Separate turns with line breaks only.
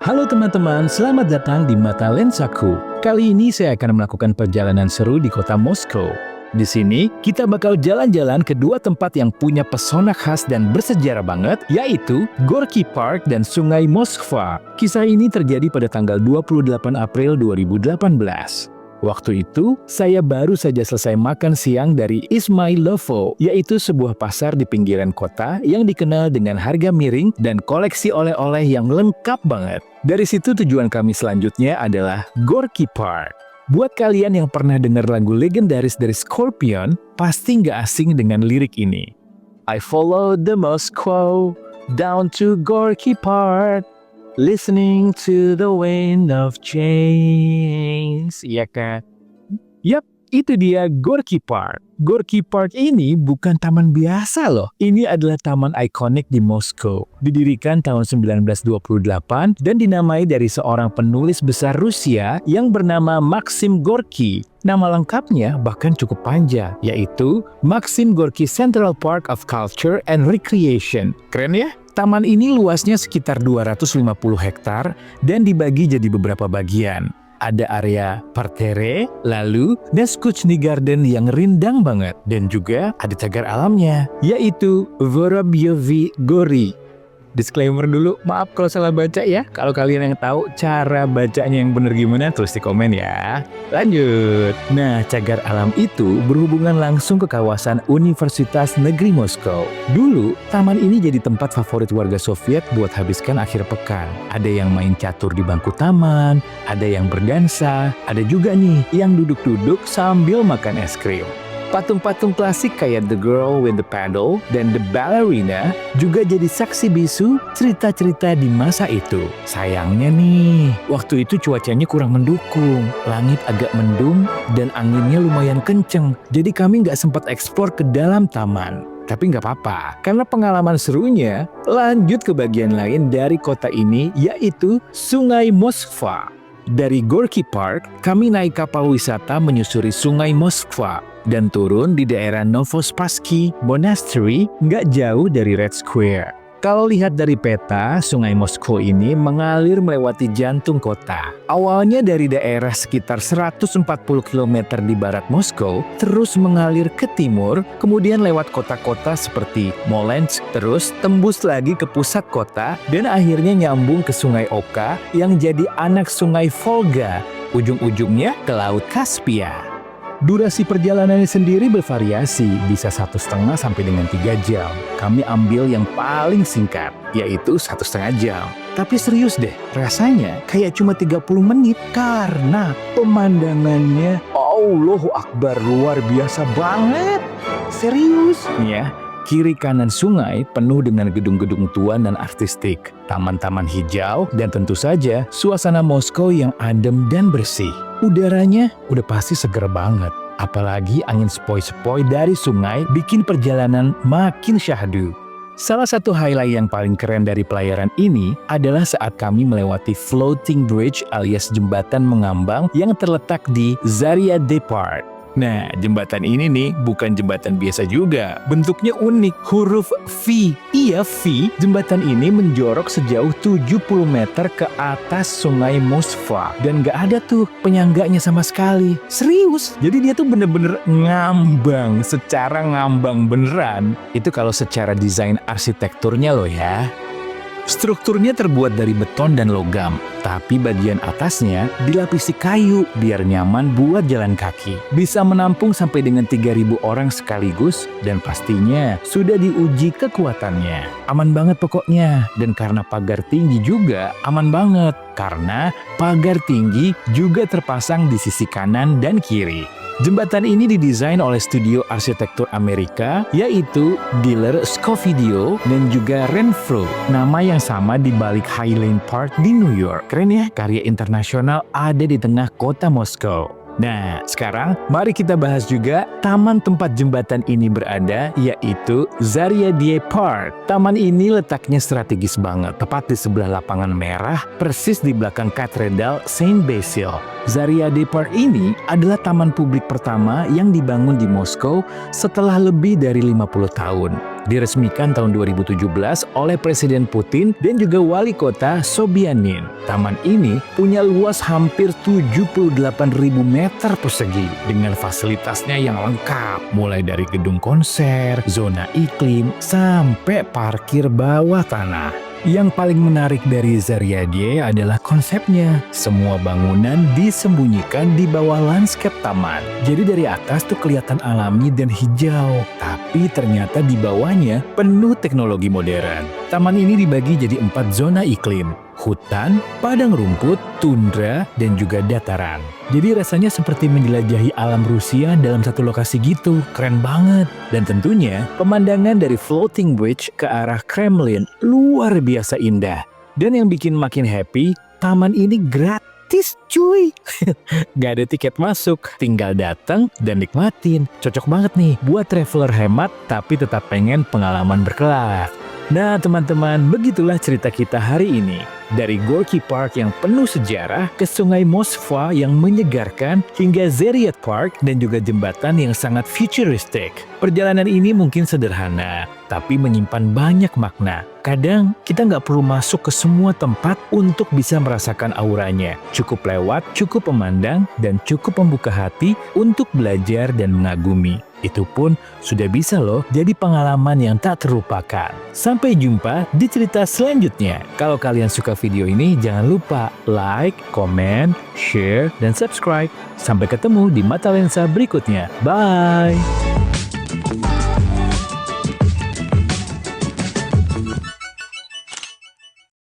Halo teman-teman, selamat datang di Mata Lensaku. Kali ini saya akan melakukan perjalanan seru di kota Moskow. Di sini, kita bakal jalan-jalan ke dua tempat yang punya pesona khas dan bersejarah banget, yaitu Gorky Park dan Sungai Moskva. Kisah ini terjadi pada tanggal 28 April 2018. Waktu itu, saya baru saja selesai makan siang dari Ismailovo, yaitu sebuah pasar di pinggiran kota yang dikenal dengan harga miring dan koleksi oleh-oleh yang lengkap banget. Dari situ tujuan kami selanjutnya adalah Gorky Park. Buat kalian yang pernah dengar lagu legendaris dari Scorpion, pasti nggak asing dengan lirik ini. I followed the Moscow down to Gorky Park, listening to the wind of change. Iya kan? Yap, itu dia Gorky Park. Gorky Park ini bukan taman biasa loh. Ini adalah taman ikonik di Moskow. Didirikan tahun 1928 dan dinamai dari seorang penulis besar Rusia yang bernama Maxim Gorky. Nama lengkapnya bahkan cukup panjang, yaitu Maxim Gorky Central Park of Culture and Recreation. Keren ya? Taman ini luasnya sekitar 250 hektar dan dibagi jadi beberapa bagian. Ada area parterre, lalu Neskuchny Garden yang rindang banget, dan juga ada cagar alamnya, yaitu Vorobyovi Gory. Disclaimer dulu, maaf kalau salah baca ya. Kalau kalian yang tahu cara bacanya yang bener gimana, tulis di komen ya. Lanjut. Nah, cagar alam itu berhubungan langsung ke kawasan Universitas Negeri Moskow. Dulu, taman ini jadi tempat favorit warga Soviet buat habiskan akhir pekan. Ada yang main catur di bangku taman, ada yang berdansa, ada juga nih yang duduk-duduk sambil makan es krim. Patung-patung klasik kayak The Girl with the Paddle dan The Ballerina juga jadi saksi bisu cerita-cerita di masa itu. Sayangnya nih, waktu itu cuacanya kurang mendukung. Langit agak mendung dan anginnya lumayan kenceng. Jadi kami nggak sempat eksplor ke dalam taman. Tapi nggak apa-apa, karena pengalaman serunya lanjut ke bagian lain dari kota ini, yaitu Sungai Moskva. Dari Gorky Park, kami naik kapal wisata menyusuri Sungai Moskva dan turun di daerah Novospassky Monastery nggak jauh dari Red Square. Kalau lihat dari peta, Sungai Moskow ini mengalir melewati jantung kota. Awalnya dari daerah sekitar 140 km di barat Moskow, terus mengalir ke timur, kemudian lewat kota-kota seperti Smolensk, terus tembus lagi ke pusat kota, dan akhirnya nyambung ke Sungai Oka yang jadi anak Sungai Volga, ujung-ujungnya ke Laut Kaspia. Durasi perjalanannya sendiri bervariasi, bisa 1,5 sampai dengan 3 jam. Kami ambil yang paling singkat, yaitu 1,5 jam. Tapi serius deh, rasanya kayak cuma 30 menit karena pemandangannya Allahu Akbar, luar biasa banget. Serius nih ya. Kiri kanan sungai penuh dengan gedung-gedung tua dan artistik, taman-taman hijau, dan tentu saja suasana Moskow yang adem dan bersih. Udaranya udah pasti seger banget, apalagi angin sepoi-sepoi dari sungai bikin perjalanan makin syahdu. Salah satu highlight yang paling keren dari pelayaran ini adalah saat kami melewati floating bridge alias jembatan mengambang yang terletak di Zaria Depart. Nah, jembatan ini nih bukan jembatan biasa juga. Bentuknya unik, huruf V. Iya, V. Jembatan ini menjorok sejauh 70 meter ke atas Sungai Moskva. Dan gak ada tuh penyangganya sama sekali. Serius. Jadi dia tuh bener-bener ngambang, secara ngambang beneran. Itu kalau secara desain arsitekturnya loh ya. Strukturnya terbuat dari beton dan logam, tapi bagian atasnya dilapisi kayu biar nyaman buat jalan kaki. Bisa menampung sampai dengan 3.000 orang sekaligus dan pastinya sudah diuji kekuatannya. Aman banget pokoknya, dan karena pagar tinggi juga aman banget, karena pagar tinggi juga terpasang di sisi kanan dan kiri. Jembatan ini didesain oleh studio arsitektur Amerika, yaitu Diller Scofidio dan juga Renfro, nama yang sama di balik Highland Park di New York. Keren ya, karya internasional ada di tengah kota Moskow. Nah, sekarang mari kita bahas juga taman tempat jembatan ini berada, yaitu Zaria Depart. Taman ini letaknya strategis banget, tepat di sebelah lapangan merah, persis di belakang Katedral Saint Basil. Zaria Depart ini adalah taman publik pertama yang dibangun di Moskow setelah lebih dari 50 tahun. Diresmikan tahun 2017 oleh Presiden Putin dan juga wali kota Sobyanin. Taman ini punya luas hampir 78.000 meter persegi dengan fasilitasnya yang lengkap, mulai dari gedung konser, zona iklim, sampai parkir bawah tanah. Yang paling menarik dari Zaryadye adalah konsepnya. Semua bangunan disembunyikan di bawah lanskap taman. Jadi dari atas tuh kelihatan alami dan hijau, tapi ternyata di bawahnya penuh teknologi modern. Taman ini dibagi jadi 4 zona iklim: hutan, padang rumput, tundra, dan juga dataran. Jadi rasanya seperti menjelajahi alam Rusia dalam satu lokasi gitu. Keren banget. Dan tentunya pemandangan dari floating bridge ke arah Kremlin luar biasa indah. Dan yang bikin makin happy, taman ini gratis cuy. Gak ada tiket masuk, tinggal datang dan nikmatin. Cocok banget nih buat traveler hemat tapi tetap pengen pengalaman berkelas. Nah teman-teman, begitulah cerita kita hari ini. Dari Gorky Park yang penuh sejarah, ke Sungai Moskva yang menyegarkan, hingga Zaryadye Park dan juga jembatan yang sangat futuristik. Perjalanan ini mungkin sederhana, tapi menyimpan banyak makna. Kadang kita nggak perlu masuk ke semua tempat untuk bisa merasakan auranya. Cukup lewat, cukup memandang, dan cukup membuka hati untuk belajar dan mengagumi. Itu pun sudah bisa loh jadi pengalaman yang tak terlupakan. Sampai jumpa di cerita selanjutnya. Kalau kalian suka video ini, jangan lupa like, komen, share, dan subscribe. Sampai ketemu di Mata Lensa berikutnya. Bye!